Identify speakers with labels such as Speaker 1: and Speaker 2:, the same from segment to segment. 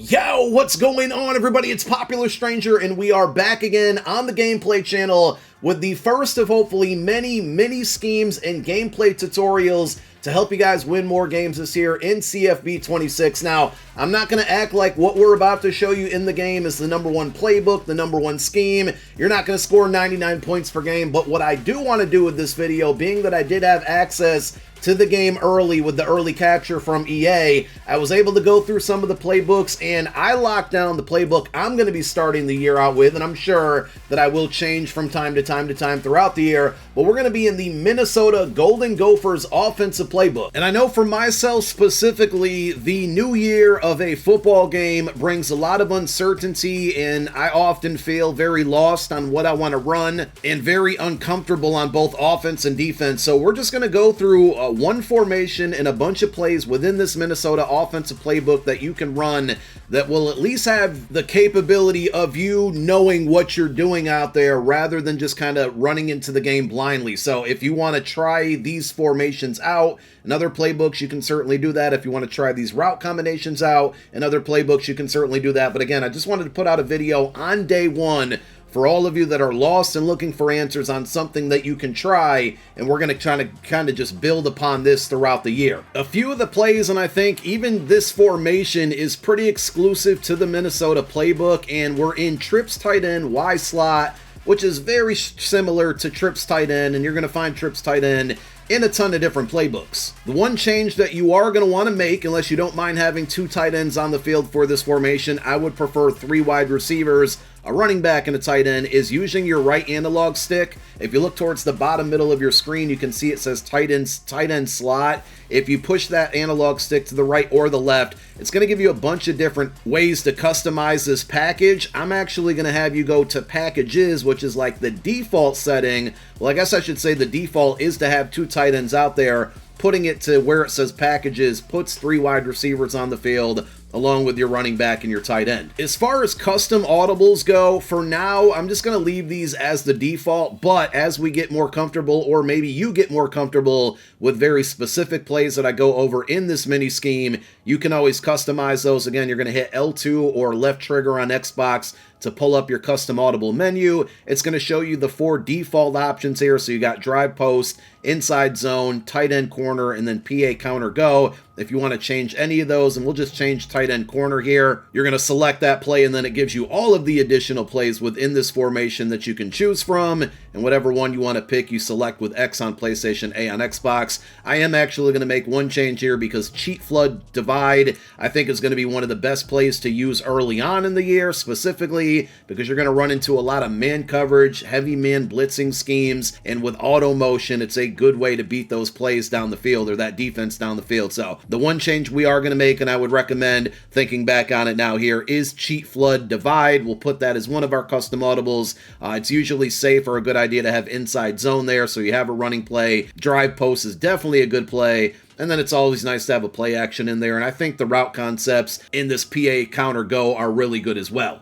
Speaker 1: Yo, what's going on, everybody? It's Popular Stranger, and we are back again on the gameplay channel with the first of hopefully many mini schemes and gameplay tutorials to help you guys win more games this year in CFB 26. Now, I'm not going to act like what we're about to show you in the game is the #1 playbook, the #1 scheme. You're not going to score 99 points per game, but what I do want to do with this video, being that I did have access to the game early with the early capture from EA, I was able to go through some of the playbooks, and I locked down the playbook I'm going to be starting the year out with, and I'm sure that I will change from time to time throughout the year, but we're going to be in the Minnesota Golden Gophers offensive playbook. And I know for myself specifically, the new year of a football game brings a lot of uncertainty, and I often feel very lost on what I want to run and very uncomfortable on both offense and defense. So we're just going to go through one formation and a bunch of plays within this Minnesota offensive playbook that you can run that will at least have the capability of you knowing what you're doing out there rather than just kind of running into the game blindly. So if you want to try these formations out in other playbooks, you can certainly do that. If you want to try these route combinations out in other playbooks, you can certainly do that. But again, I just wanted to put out a video on day one for all of you that are lost and looking for answers on something that you can try, and we're going to try to kind of just build upon this throughout the year. A few of the plays, and I think even this formation is pretty exclusive to the Minnesota playbook, and we're in trips tight end, Y slot, which is very similar to trips tight end, and you're going to find trips tight end in a ton of different playbooks. The one change that you are going to want to make, unless you don't mind having 2 tight ends on the field for this formation, I would prefer 3 wide receivers, a running back, and a tight end, is using your right analog stick. If you look towards the bottom middle of your screen, you can see it says tight end slot. If you push that analog stick to the right or the left, it's going to give you a bunch of different ways to customize this package. I'm actually going to have you go to packages, which is like the default setting. Well, I guess I should say the default is to have 2 tight ends out there. Putting it to where it says packages puts 3 wide receivers on the field, along with your running back and your tight end. As far as custom audibles go, for now, I'm just going to leave these as the default, but as we get more comfortable, or maybe you get more comfortable with very specific plays that I go over in this mini scheme, you can always customize those. Again, you're going to hit L2 or left trigger on Xbox to pull up your custom audible menu. It's going to show you the 4 default options here. So you got drive post, inside zone, tight end corner, and then PA counter go. If you want to change any of those, and we'll just change tight end corner here, you're going to select that play, and then it gives you all of the additional plays within this formation that you can choose from, and whatever one you want to pick, you select with X on PlayStation, A on Xbox. I am actually going to make one change here because Cheat Flood Divide, I think, is going to be one of the best plays to use early on in the year, specifically because you're going to run into a lot of man coverage, heavy man blitzing schemes, and with auto motion, it's a good way to beat those plays down the field, or that defense down the field. So the one change we are going to make, and I would recommend thinking back on it now here, is Cheat Flood Divide. We'll put that as one of our custom audibles. It's usually safe or a good idea to have inside zone there, so you have a running play. Drive post is definitely a good play. And then it's always nice to have a play action in there. And I think the route concepts in this PA counter go are really good as well.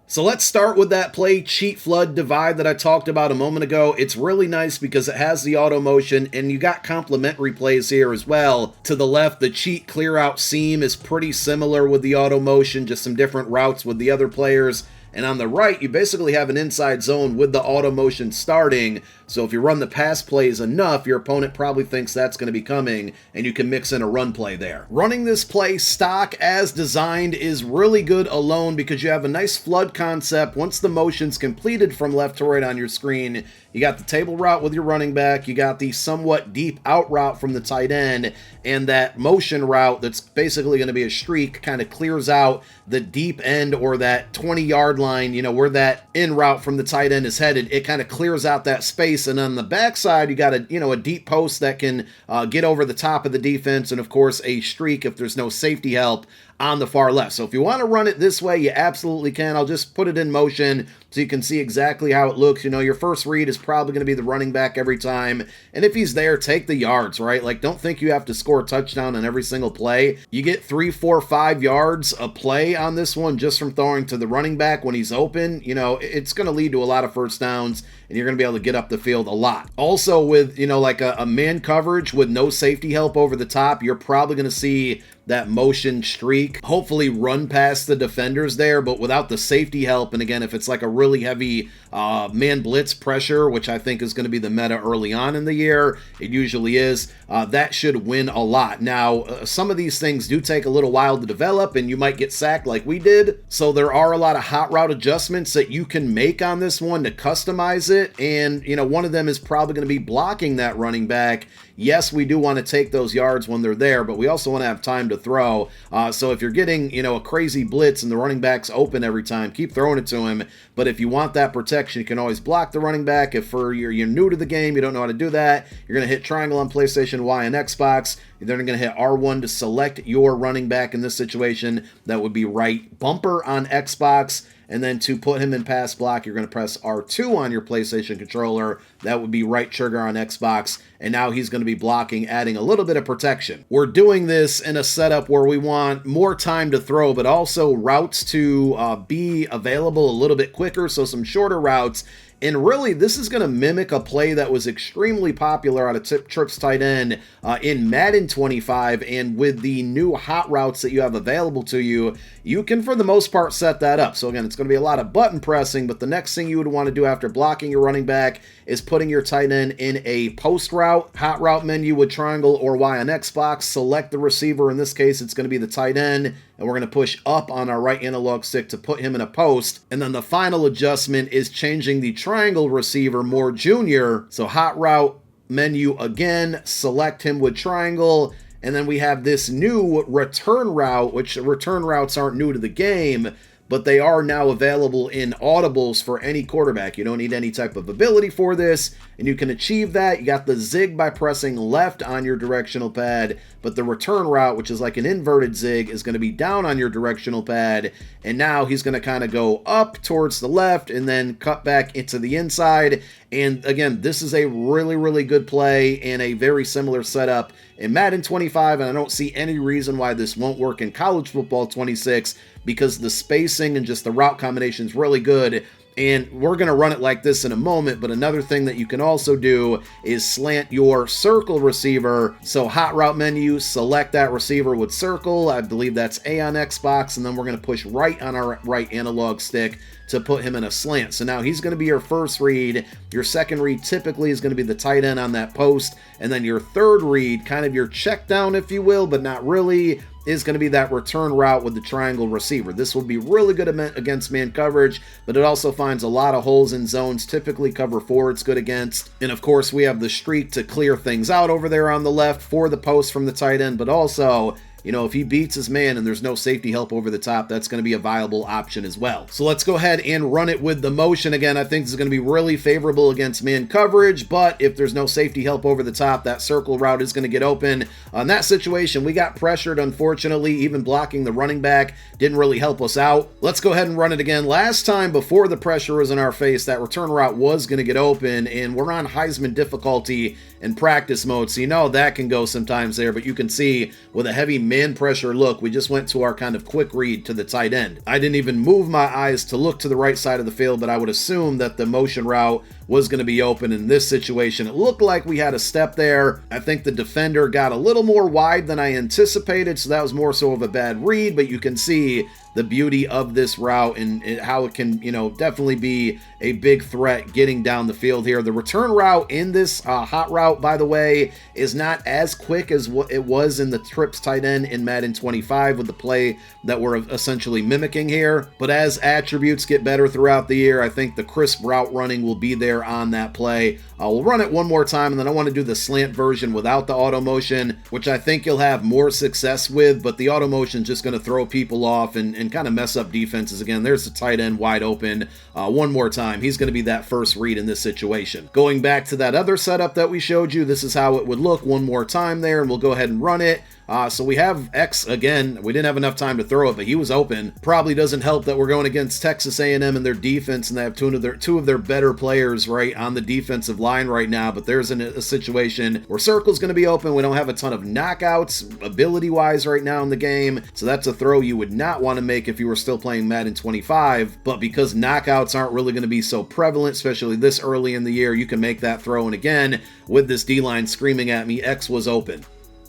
Speaker 1: So let's start with that play, Cheat Flood Divide, that I talked about a moment ago. It's really nice because it has the auto motion, and you got complementary plays here as well. To the left, the cheat clear out seam is pretty similar with the auto motion, just some different routes with the other players. And on the right, you basically have an inside zone with the auto motion starting. So if you run the pass plays enough, your opponent probably thinks that's going to be coming, and you can mix in a run play there. Running this play stock as designed is really good alone because you have a nice flood concept. Once the motion's completed from left to right on your screen, you got the table route with your running back, you got the somewhat deep out route from the tight end, and that motion route that's basically going to be a streak kind of clears out the deep end, or that 20-yard line, you know, where that in route from the tight end is headed. It kind of clears out that space, and on the backside, you got a deep post that can get over the top of the defense, and of course a streak if there's no safety help on the far left. So if you want to run it this way, you absolutely can. I'll just put it in motion so you can see exactly how it looks. You know, your first read is probably going to be the running back every time, and if he's there, take the yards, right? Like, don't think you have to score a touchdown on every single play. You get 3, 4, 5 yards a play on this one just from throwing to the running back when he's open. You know, it's going to lead to a lot of first downs and you're going to be able to get up the field a lot. Also with, like a man coverage with no safety help over the top, you're probably going to see that motion streak hopefully run past the defenders there, but without the safety help, and again, if it's like a really heavy man blitz pressure, which I think is going to be the meta early on in the year, it usually is, that should win a lot. Now, some of these things do take a little while to develop, and you might get sacked like we did, so there are a lot of hot route adjustments that you can make on this one to customize it, and one of them is probably going to be blocking that running back. Yes, we do want to take those yards when they're there, but we also want to have time to throw. So if you're getting, a crazy blitz and the running back's open every time, keep throwing it to him. But if you want that protection, you can always block the running back. If you're new to the game, you don't know how to do that, you're going to hit triangle on PlayStation, Y on Xbox. You're then going to hit R1 to select your running back in this situation. That would be right bumper on Xbox. And then to put him in pass block, you're going to press R2 on your PlayStation controller. That would be right trigger on Xbox. And now he's going to be blocking, adding a little bit of protection. We're doing this in a setup where we want more time to throw, but also routes to be available a little bit quicker. So some shorter routes. And really, this is going to mimic a play that was extremely popular out of Trips tight end in Madden 25. And with the new hot routes that you have available to you, you can, for the most part, set that up. So again, it's going to be a lot of button pressing, but the next thing you would want to do after blocking your running back is putting your tight end in a post route, hot route menu with triangle or Y on Xbox. Select the receiver. In this case, it's going to be the tight end. And we're going to push up on our right analog stick to put him in a post. And then the final adjustment is changing the triangle receiver more junior. So hot route menu again, select him with triangle. And then we have this new return route, which return routes aren't new to the game, but they are now available in audibles for any quarterback. You don't need any type of ability for this, and you can achieve that. You got the zig by pressing left on your directional pad, but the return route, which is like an inverted zig, is going to be down on your directional pad, and now he's going to kind of go up towards the left and then cut back into the inside. And again, this is a really, really good play and a very similar setup in Madden 25, and I don't see any reason why this won't work in College Football 26, because the spacing and just the route combination is really good. And we're going to run it like this in a moment, but another thing that you can also do is slant your circle receiver. So hot route menu, select that receiver with circle. I believe that's A on Xbox, and then we're going to push right on our right analog stick to put him in a slant. So now he's going to be your first read. Your second read typically is going to be the tight end on that post. And then your third read, kind of your check down, if you will, but not really, is going to be that return route with the triangle receiver. This will be really good against man coverage, but it also finds a lot of holes in zones. Typically cover 4 it's good against. And of course, we have the streak to clear things out over there on the left for the post from the tight end, but also, if he beats his man and there's no safety help over the top, that's going to be a viable option as well. So let's go ahead and run it with the motion. Again, I think this is going to be really favorable against man coverage, but if there's no safety help over the top, that circle route is going to get open. On that situation, we got pressured, unfortunately. Even blocking the running back didn't really help us out. Let's go ahead and run it again. Last time, before the pressure was in our face, that return route was going to get open, and we're on Heisman difficulty in practice mode, so that can go sometimes there, but you can see with a heavy man pressure look, we just went to our kind of quick read to the tight end. I didn't even move my eyes to look to the right side of the field, but I would assume that the motion route was going to be open in this situation. It looked like we had a step there. I think the defender got a little more wide than I anticipated, so that was more so of a bad read, but you can see the beauty of this route and how it can, definitely be a big threat getting down the field here. The return route in this hot route, by the way, is not as quick as what it was in the trips tight end in Madden 25 with the play that we're essentially mimicking here. But as attributes get better throughout the year, I think the crisp route running will be there on that play. We'll run it one more time, and then I want to do the slant version without the auto motion, which I think you'll have more success with, but the auto motion is just going to throw people off and kind of mess up defenses. Again, there's the tight end wide open. One more time, he's going to be that first read in this situation. Going back to that other setup that we showed you, this is how it would look one more time there, and we'll go ahead and run it. So we have X again. We didn't have enough time to throw it, but he was open. Probably doesn't help that we're going against Texas A&M and their defense, and they have two of their better players right on the defensive line right now. But there's a situation where Circle's going to be open. We don't have a ton of knockouts ability-wise right now in the game, so that's a throw you would not want to make if you were still playing Madden 25. But because knockouts aren't really going to be so prevalent, especially this early in the year, you can make that throw. And again, with this D-line screaming at me, X was open.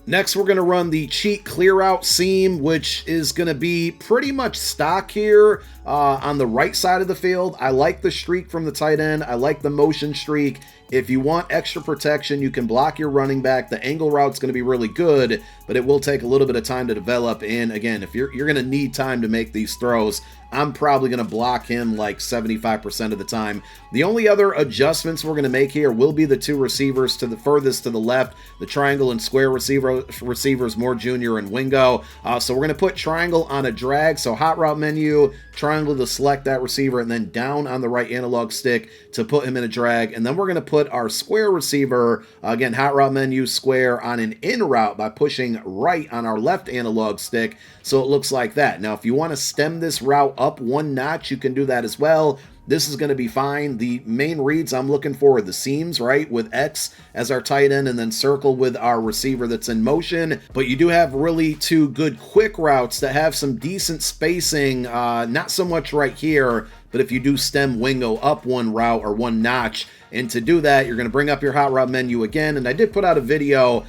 Speaker 1: Next, we're going to run the cheat clear out seam, which is going to be pretty much stock here on the right side of the field. I like the streak from the tight end. I like the motion streak. If you want extra protection, you can block your running back. The angle route's going to be really good, but it will take a little bit of time to develop. And again, if you're going to need time to make these throws, I'm probably going to block him like 75% of the time. The only other adjustments we're going to make here will be the two receivers to the furthest to the left, the triangle and square receivers, Moore Jr. and Wingo. So we're going to put triangle on a drag. So hot route menu, triangle to select that receiver, and then down on the right analog stick to put him in a drag. And then we're going to put our square receiver, again, hot route menu, square on an in route by pushing right on our left analog stick. So it looks like that. Now, if you want to stem this route up one notch, you can do that as well. This is going to be fine. The main reads I'm looking for are the seams, right, with X as our tight end and then circle with our receiver that's in motion. But you do have really two good quick routes that have some decent spacing, not so much right here, but if you do stem Wingo up one route or one notch, and to do that, you're going to bring up your hot route menu again. And I did put out a video,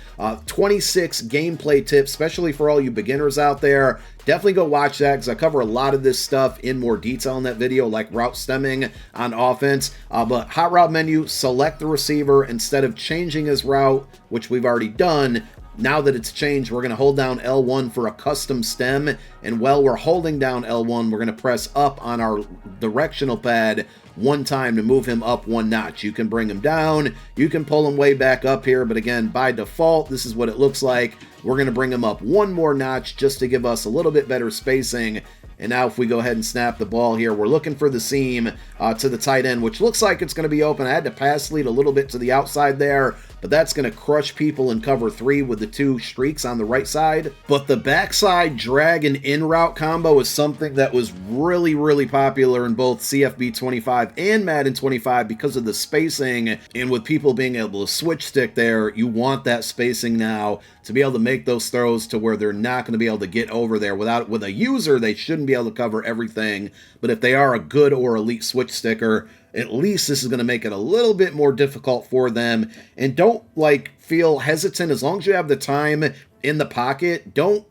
Speaker 1: 26 gameplay tips, especially for all you beginners out there. Definitely go watch that because I cover a lot of this stuff in more detail in that video, like route stemming on offense. But hot route menu, select the receiver instead of changing his route, which we've already done. Now that it's changed, we're going to hold down L1 for a custom stem. And while we're holding down L1, we're going to press up on our directional pad one time to move him up one notch. You can bring him down, you can pull him way back up here, but again, by default, this is what it looks like. We're going to bring him up one more notch just to give us a little bit better spacing. And now if we go ahead and snap the ball here, we're looking for the seam to the tight end, which looks like it's going to be open. I had to pass lead a little bit to the outside there, but that's going to crush people in cover 3 with the two streaks on the right side. But the backside drag and in route combo is something that was really, really popular in both CFB 25 and Madden 25 because of the spacing. And with people being able to switch stick there, you want that spacing now to be able to make those throws to where they're not going to be able to get over there. With a user, they shouldn't be able to cover everything. But if they are a good or elite switch sticker, at least this is going to make it a little bit more difficult for them. And don't feel hesitant as long as you have the time in the pocket. Don't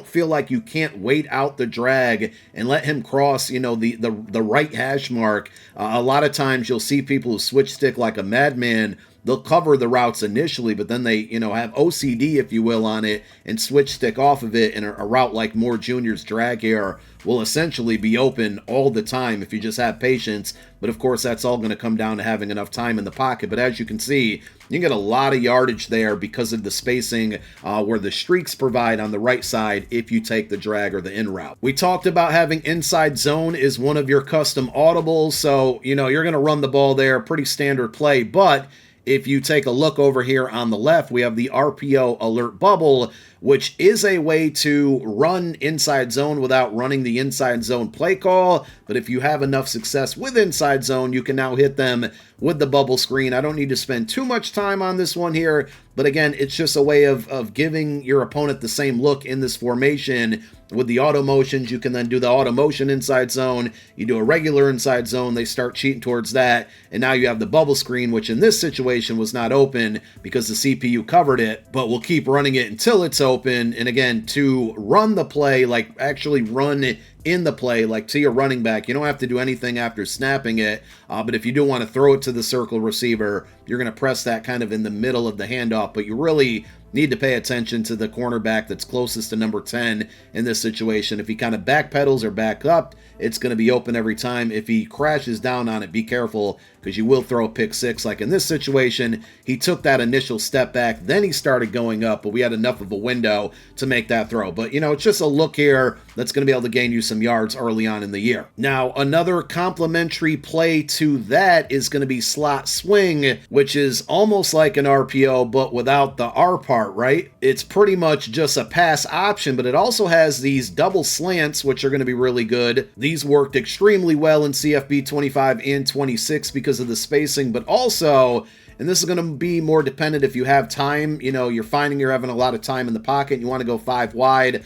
Speaker 1: feel like you can't wait out the drag and let him cross, the right hash mark. A lot of times you'll see people who switch stick like a madman. They'll cover the routes initially, but then they, have OCD, if you will, on it and switch stick off of it. And a route like Moore Jr.'s drag here will essentially be open all the time if you just have patience. But of course, that's all going to come down to having enough time in the pocket. But as you can see, you get a lot of yardage there because of the spacing where the streaks provide on the right side if you take the drag or the in route. We talked about having inside zone is one of your custom audibles. So, you're going to run the ball there, pretty standard play. But if you take a look over here on the left, we have the RPO alert bubble, which is a way to run inside zone without running the inside zone play call. But if you have enough success with inside zone, you can now hit them with the bubble screen. I don't need to spend too much time on this one here, but again, it's just a way of giving your opponent the same look in this formation. With the auto motions, you can then do the auto motion inside zone. You do a regular inside zone, they start cheating towards that, and now you have the bubble screen, which in this situation was not open because the CPU covered it, but we'll keep running it until it's open. And again, to run the play, actually run it in the play, to your running back, you don't have to do anything after snapping it, but if you do want to throw it to the circle receiver, you're going to press that kind of in the middle of the handoff, but you really need to pay attention to the cornerback that's closest to number 10 in this situation. If he kind of backpedals or back up, it's going to be open every time. If he crashes down on it, be careful because you will throw a pick six. Like in this situation, he took that initial step back, then he started going up, but we had enough of a window to make that throw. But, you know, it's just a look here that's going to be able to gain you some yards early on in the year. Now, another complementary play to that is going to be slot swing, which is almost like an RPO, but without the R part, right? It's pretty much just a pass option, but it also has these double slants, which are going to be really good. These worked extremely well in CFB 25 and 26 because of the spacing, but also, and this is going to be more dependent if you have time, you know, you're finding you're having a lot of time in the pocket and you want to go 5 wide.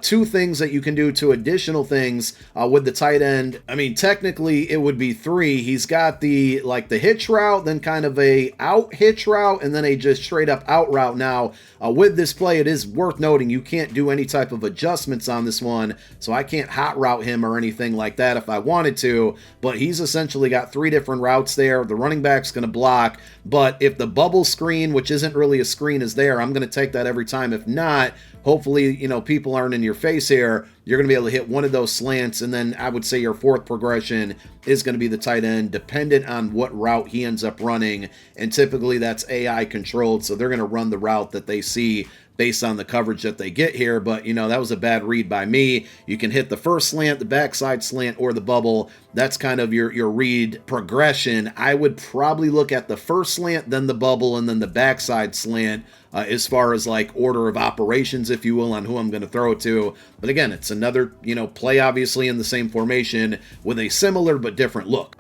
Speaker 1: Two things that you can do, two additional things with the tight end. I mean, technically it would be 3. He's got the, like the hitch route, then kind of a out hitch route, and then a just straight up out route. Now, with this play, it is worth noting you can't do any type of adjustments on this one, so I can't hot route him or anything like that if I wanted to, but he's essentially got 3 different routes there. The running back's going to block, but if the bubble screen, which isn't really a screen, is there, I'm going to take that every time. If not, hopefully, you know, people aren't in your face here. You're going to be able to hit one of those slants, and then I would say your 4th progression is going to be the tight end, dependent on what route he ends up running, and typically that's AI controlled, so they're going to run the route that they see based on the coverage that they get here. But, you know, that was a bad read by me. You can hit the first slant, the backside slant, or the bubble. That's kind of your read progression. I would probably look at the first slant, then the bubble, and then the backside slant as far as like order of operations, if you will, on who I'm going to throw it to. But again, it's another, you know, play obviously in the same formation with a similar but different look.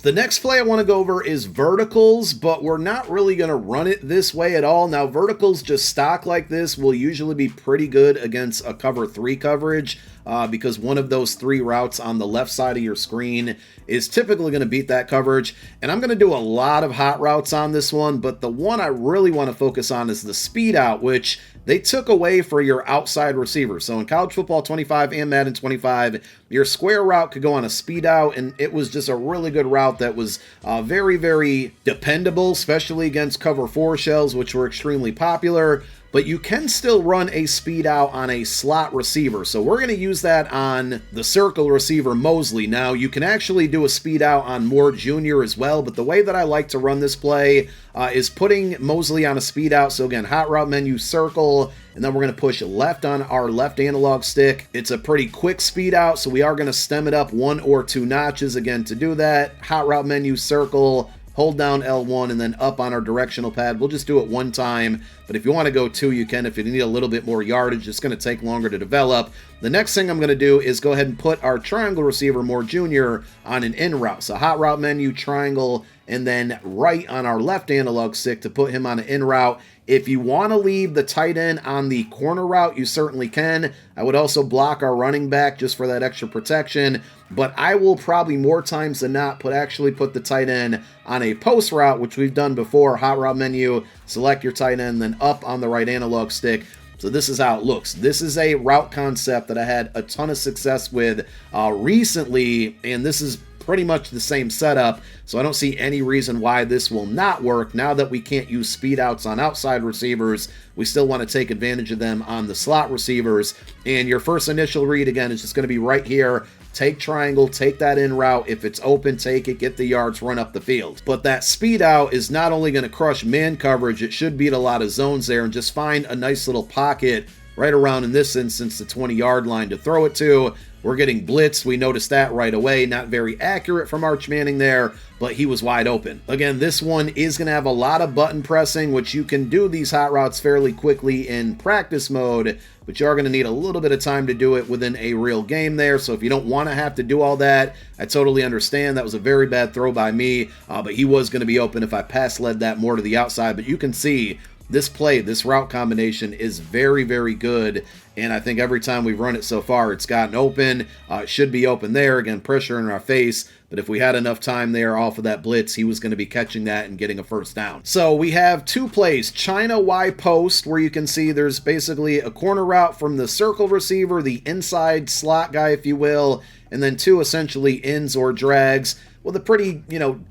Speaker 1: The next play I want to go over is verticals, but we're not really going to run it this way at all. Now, verticals just stock like this will usually be pretty good against a cover 3 coverage because one of those 3 routes on the left side of your screen is typically going to beat that coverage. And I'm going to do a lot of hot routes on this one, but the one I really want to focus on is the speed out, which they took away for your outside receiver. So in College Football 25 and Madden 25, your square route could go on a speed out, and it was just a really good route that was very, very dependable, especially against cover 4 shells, which were extremely popular. But you can still run a speed out on a slot receiver. So we're going to use that on the circle receiver Mosley. Now, you can actually do a speed out on Moore Jr. as well, but the way that I like to run this play is putting Mosley on a speed out. So again, hot route menu, circle, and then we're going to push left on our left analog stick. It's a pretty quick speed out, so we are going to stem it up 1 or 2 notches again to do that. Hot route menu, circle, hold down L1, and then up on our directional pad. We'll just do it 1 time, but if you want to go 2, you can. If you need a little bit more yardage, it's going to take longer to develop. The next thing I'm going to do is go ahead and put our triangle receiver, Moore Jr., on an in route. So hot route menu, triangle, and then right on our left analog stick to put him on an in route. If you want to leave the tight end on the corner route, you certainly can. I would also block our running back just for that extra protection, but I will probably more times than not actually put the tight end on a post route, which we've done before. Hot route menu, select your tight end, then up on the right analog stick. So this is how it looks. This is a route concept that I had a ton of success with recently, and this is pretty much the same setup, so I don't see any reason why this will not work. Now that we can't use speed outs on outside receivers, we still want to take advantage of them on the slot receivers. And your first initial read, again, is just going to be right here. Take triangle, take that in route. If it's open, take it, get the yards, run up the field. But that speed out is not only going to crush man coverage, it should beat a lot of zones there and just find a nice little pocket right around, in this instance, the 20-yard line to throw it to. We're getting blitzed. We noticed that right away. Not very accurate from Arch Manning there, but he was wide open. Again, this one is going to have a lot of button pressing, which you can do these hot routes fairly quickly in practice mode, but you are going to need a little bit of time to do it within a real game there. So if you don't want to have to do all that, I totally understand. That was a very bad throw by me, but he was going to be open if I pass led that more to the outside. But you can see this play, this route combination is very, very good. And I think every time we've run it so far, it's gotten open. It should be open there. Again, pressure in our face. But if we had enough time there off of that blitz, he was going to be catching that and getting a first down. So we have 2 plays. China Y post, where you can see there's basically a corner route from the circle receiver, the inside slot guy, if you will, and then 2 essentially ins or drags. with a pretty,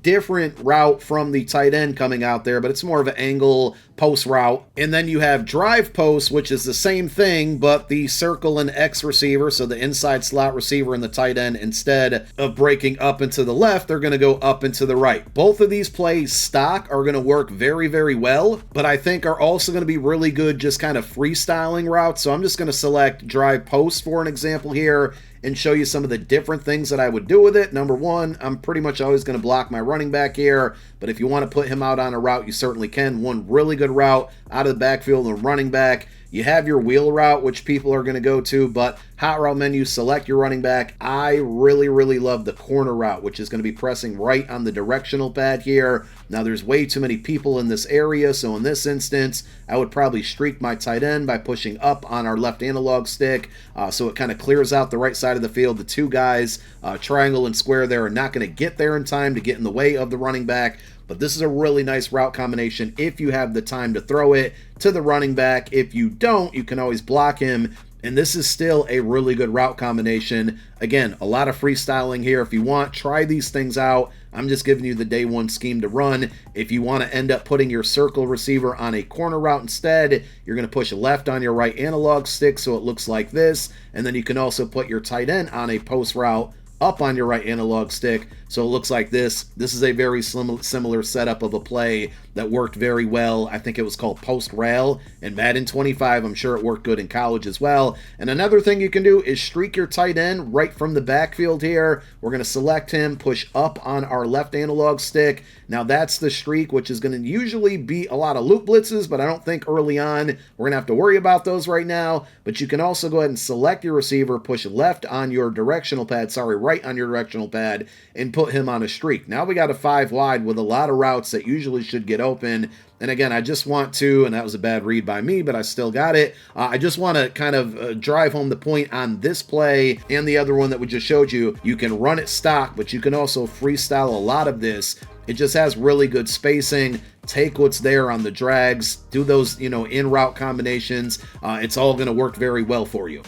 Speaker 1: different route from the tight end coming out there, but it's more of an angle post route. And then you have drive post, which is the same thing, but the circle and X receiver, so the inside slot receiver and the tight end, instead of breaking up into the left, they're going to go up into the right. Both of these plays stock are going to work very, very well, but I think are also going to be really good just kind of freestyling routes. So I'm just going to select drive post for an example here and show you some of the different things that I would do with it. Number one, I'm pretty much always going to block my running back here, but if you want to put him out on a route, you certainly can. One really good route out of the backfield and running back. You have your wheel route, which people are going to go to, but hot route menu, select your running back. I really, really love the corner route, which is going to be pressing right on the directional pad here. Now, there's way too many people in this area, so in this instance, I would probably streak my tight end by pushing up on our left analog stick, so it kind of clears out the right side of the field. The two guys, triangle and square there, are not going to get there in time to get in the way of the running back. But this is a really nice route combination if you have the time to throw it to the running back. If you don't, you can always block him. And this is still a really good route combination. Again, a lot of freestyling here. If you want, try these things out. I'm just giving you the day one scheme to run. If you want to end up putting your circle receiver on a corner route instead, you're going to push left on your right analog stick so it looks like this. And then you can also put your tight end on a post route up on your right analog stick, so it looks like this. This is a very similar setup of a play that worked very well. I think it was called post rail in Madden 25. I'm sure it worked good in college as well. And another thing you can do is streak your tight end right from the backfield here. We're going to select him, push up on our left analog stick. Now that's the streak, which is going to usually be a lot of loop blitzes, but I don't think early on we're going to have to worry about those right now. But you can also go ahead and select your receiver, push left on your directional pad, right on your directional pad, and put him on a streak. Now we got a 5 wide with a lot of routes that usually should get open. And again, I just want to, and that was a bad read by me, but I still got it. I just want to kind of drive home the point on this play and the other one that we just showed you. You can run it stock, but you can also freestyle a lot of this. It just has really good spacing. Take what's there on the drags, do those, in route combinations. It's all going to work very well for you.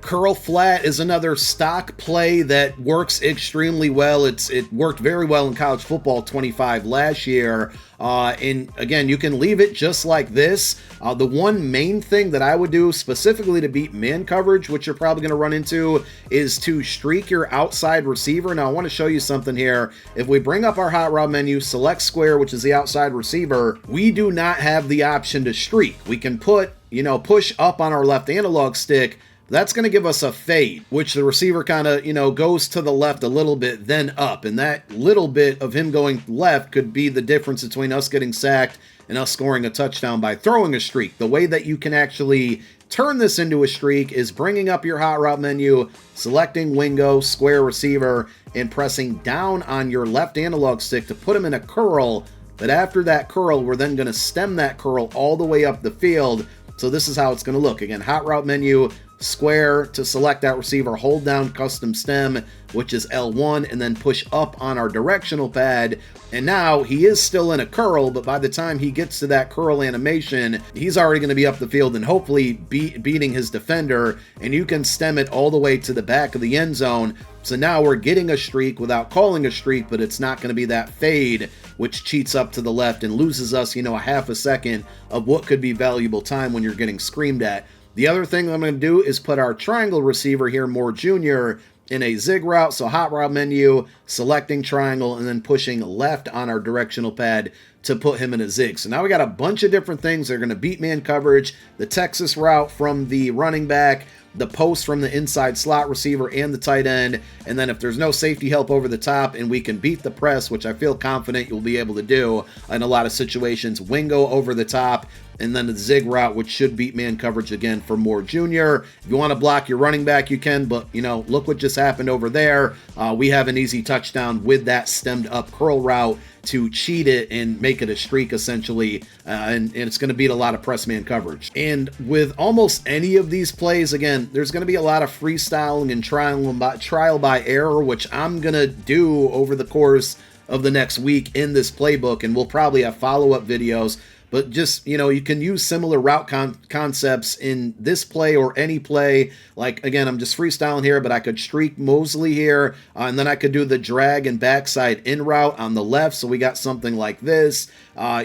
Speaker 1: Curl flat is another stock play that works extremely well. It worked very well in college football 25 last year. And again, you can leave it just like this. The one main thing that I would do specifically to beat man coverage, which you're probably going to run into, is to streak your outside receiver. Now, I want to show you something here. If we bring up our hot route menu, select square, which is the outside receiver, we do not have the option to streak. We can put, push up on our left analog stick. That's going to give us a fade, which the receiver kind of, goes to the left a little bit, then up. And that little bit of him going left could be the difference between us getting sacked and us scoring a touchdown by throwing a streak. The way that you can actually turn this into a streak is bringing up your hot route menu, selecting wingo, square receiver, and pressing down on your left analog stick to put him in a curl. But after that curl, we're then going to stem that curl all the way up the field. So this is how it's going to look. Again, hot route menu, square to select that receiver, hold down custom stem, which is L1, and then push up on our directional pad. And now he is still in a curl, but by the time he gets to that curl animation, he's already going to be up the field and hopefully beating his defender, and you can stem it all the way to the back of the end zone. So now we're getting a streak without calling a streak, but it's not going to be that fade, which cheats up to the left and loses us, a half a second of what could be valuable time when you're getting screamed at. The other thing I'm going to do is put our triangle receiver here, Moore Jr., in a zig route. So hot route menu, selecting triangle, and then pushing left on our directional pad to put him in a zig. So now we got a bunch of different things that are going to beat man coverage. The Texas route from the running back, the post from the inside slot receiver and the tight end. And then if there's no safety help over the top and we can beat the press, which I feel confident you'll be able to do in a lot of situations, wingo over the top, and then the zig route, which should beat man coverage again for Moore Jr. If you want to block your running back, you can, but, look what just happened over there. We have an easy touchdown with that stemmed up curl route to cheat it and make it a streak, essentially, and it's going to beat a lot of press man coverage. And with almost any of these plays, again, there's going to be a lot of freestyling and trial by error, which I'm going to do over the course of the next week in this playbook, and we'll probably have follow-up videos. but just, you know, you can use similar route concepts in this play or any play. Like, again, I'm just freestyling here, but I could streak Mosley here, and then I could do the drag and backside in route on the left. So we got something like this.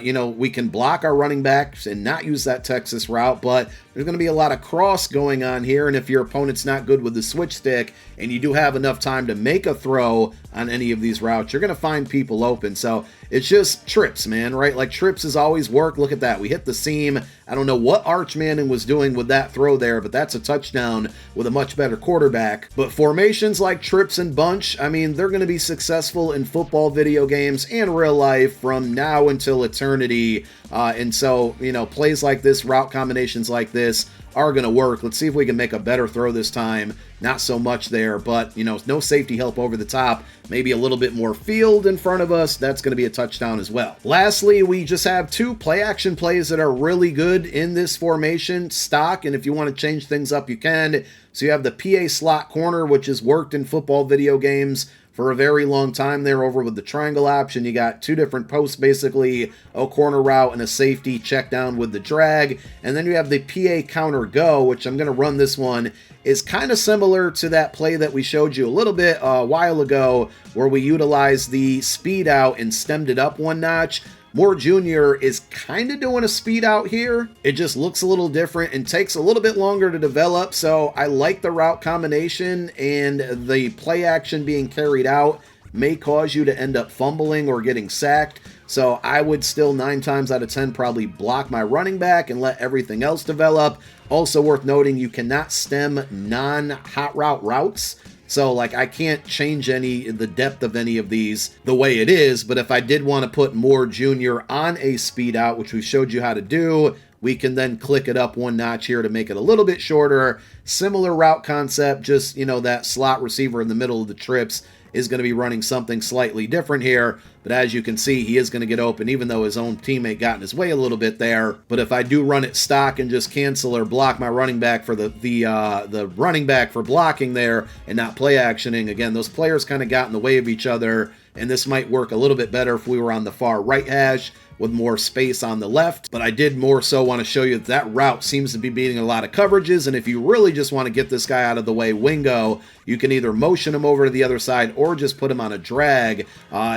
Speaker 1: You know, we can block our running backs and not use that Texas route, but there's going to be a lot of cross going on here. And if your opponent's not good with the switch stick and you do have enough time to make a throw on any of these routes, you're going to find people open. So it's just trips, man, right? Like, trips has always worked. Look at that. We hit the seam. I don't know what Arch Manning was doing with that throw there, but that's a touchdown with a much better quarterback. But formations like trips and bunch, I mean, they're going to be successful in football video games and real life from now until eternity. And so, you know, plays like this, route combinations like this are going to work. Let's see if we can make a better throw this time. Not so much there, but, you know, no safety help over the top. Maybe a little bit more field in front of us. That's going to be a touchdown as well. Lastly, we just have two play action plays that are really good in this formation stock. And if you want to change things up, you can. So you have the PA slot corner, which has worked in football video games for a very long time there over with the triangle option. You got two different posts, basically, a corner route and a safety check down with the drag. And then you have the PA counter go, which I'm going to run this one, is kind of similar to that play that we showed you a little bit a while ago where we utilized the speed out and stemmed it up one notch. Moore Jr. is kind of doing a speed out here. It just looks a little different and takes a little bit longer to develop. So I like the route combination, and the play action being carried out may cause you to end up fumbling or getting sacked. So I would still 9 times out of 10 probably block my running back and let everything else develop. Also worth noting, you cannot stem non-hot route routes. So, like, I can't change the depth of any of these the way it is, but if I did want to put Moore Jr. on a speed out, which we showed you how to do, we can then click it up one notch here to make it a little bit shorter. Similar route concept, just, you know, that slot receiver in the middle of the trips is going to be running something slightly different here. But as you can see, he is going to get open, even though his own teammate got in his way a little bit there. But if I do run it stock and just cancel or block my running back for the running back for blocking there and not play actioning, again, those players kind of got in the way of each other. And this might work a little bit better if we were on the far right hash with more space on the left. But I did more so want to show you that route seems to be beating a lot of coverages. And if you really just want to get this guy out of the way, Wingo, you can either motion him over to the other side or just put him on a drag.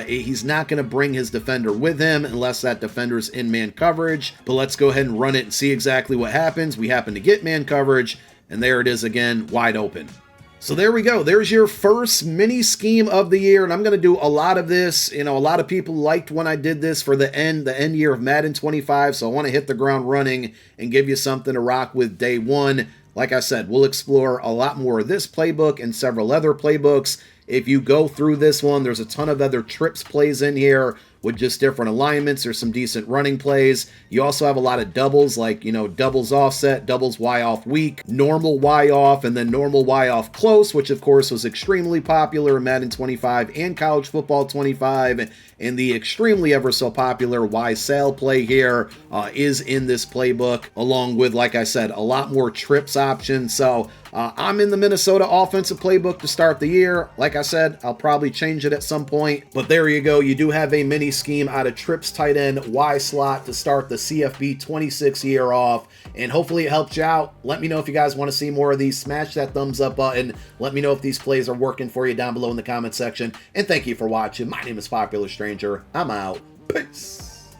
Speaker 1: He's not going to bring his defender with him unless that defender's in man coverage. But let's go ahead and run it and see exactly what happens. We happen to get man coverage, and there it is again, wide open. So there we go. There's your first mini scheme of the year, and I'm going to do a lot of this. You know, a lot of people liked when I did this for the end year of Madden 25, so I want to hit the ground running and give you something to rock with day one. Like I said, we'll explore a lot more of this playbook and several other playbooks. If you go through this one, there's a ton of other trips plays in here with just different alignments. There's some decent running plays. You also have a lot of doubles, like, you know, doubles offset, doubles Y off weak, normal Y off, and then normal Y off close, which of course was extremely popular in Madden 25 and College Football 25. And the extremely ever so popular Y sail play here is in this playbook, along with, like I said, a lot more trips options. So I'm in the Minnesota offensive playbook to start the year. Like I said, I'll probably change it at some point. But there you go. You do have a mini scheme out of trips tight end Y slot to start the CFB 26 year off. And hopefully it helped you out. Let me know if you guys want to see more of these. Smash that thumbs up button. Let me know if these plays are working for you down below in the comment section. And thank you for watching. My name is Popular Stranger. I'm out. Peace.